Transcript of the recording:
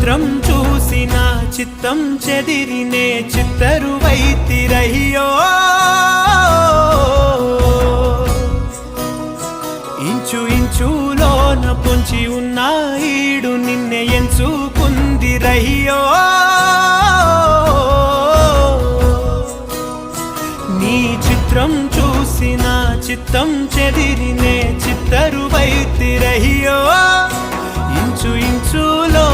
చిత్రం చూసిన చిత్తం చెదిరినే చిత్తరువైతిరయ్యో ఇంచు ఇంచులోన పొంచి ఉన్న ఈడు నిన్నే ఎంచుకుందిరయ్యో నీ చిత్రం చూసిన చిత్తం చెదిరినే చిత్తరువైతిరయ్యో ఇంచు ఇంచులో